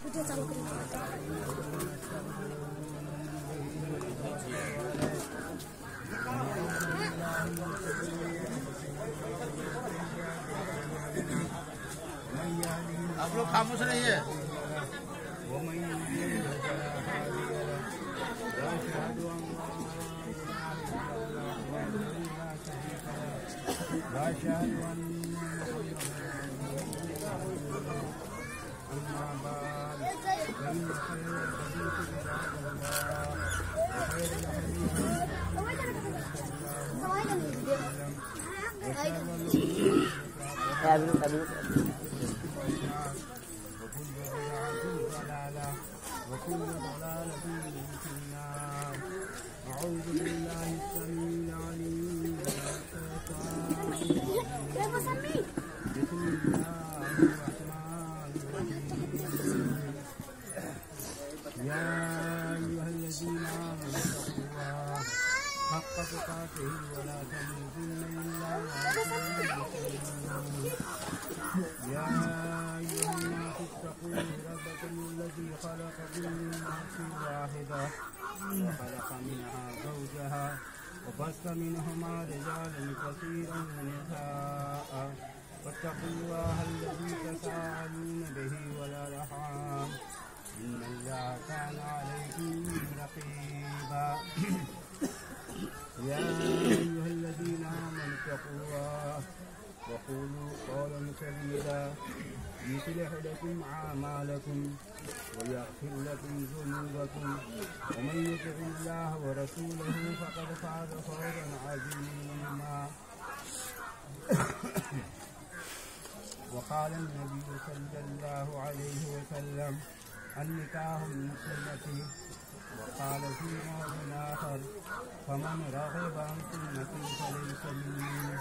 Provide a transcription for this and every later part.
आप लोग खामोश रहिए। أعوذ بالله السميع العليم بسم الله الرحمن الرحيم يا أيها الذين آمنوا اتقوا الله حق تقاته ولا تموتن إلا وأنتم مسلمون يا أيها الناس اتقوا ربكم الذي خلقكم من نفس واحدة وخلق منها زوجها وبث منهما رجالا كثيرا ونساء واتقوا الله الذي تساءلون به والأرحام إن الله كان عليكم رقيبا يا أيها الذين آمنوا اتقوا الله وقولوا قولا سديدا يصلح لكم أعمالكم ويغفر لكم ذنوبكم ومن يطع الله ورسوله فقد فاز فوزا عظيما وقال النبي صلى الله عليه وسلم النكاح من سنتي وقال في موضع آخر فمن رغب عن سنتي فليس مني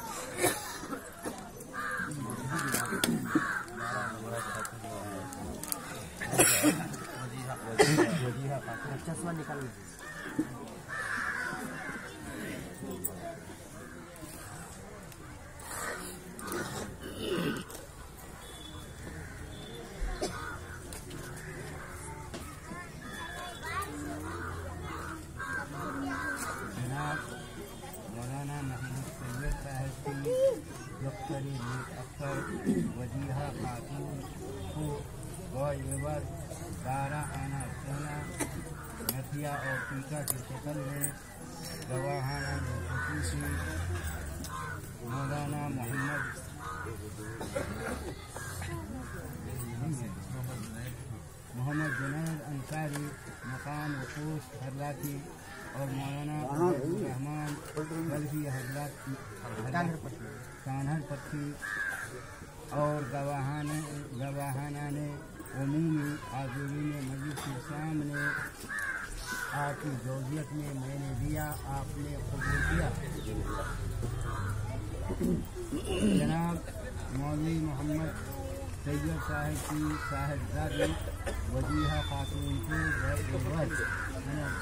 चश्मा निकालना मौलाना मोहम्मद सैयद साहब की डॉक्टरी अख्तर वजीहा खातून को गौर दारा आना सोना नथिया और टीका की शक्ल में गवाहाना खुसूसी मौलाना मोहम्मद जुनैद अंसारी मकाम वकूस हर्राती और मौलाना रहमान बल्कि हजरत कान्हर पट्टी और गवाहाना ने उमूमी हाज़िरीन मस्जिद के सामने आपकी ज़ौजियत में मैंने दिया, आपने कबूल किया। जनाब मौलवी मोहम्मद सैयद साहब की साहिबजादी वजीहा खातून को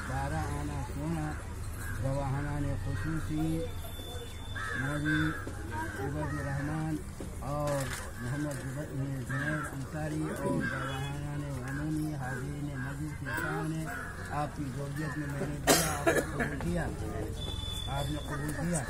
दारा आना सोना गवाहाना ने खुसूसी मौलवी इबद रहमान और मोहम्मद जुनैद अंसारी और गवाहाना ने उमूमी हाज़िरीन मस्जिद के सामने आपकी ज़ौजियत में मैंने दिया, आपने कबूल किया।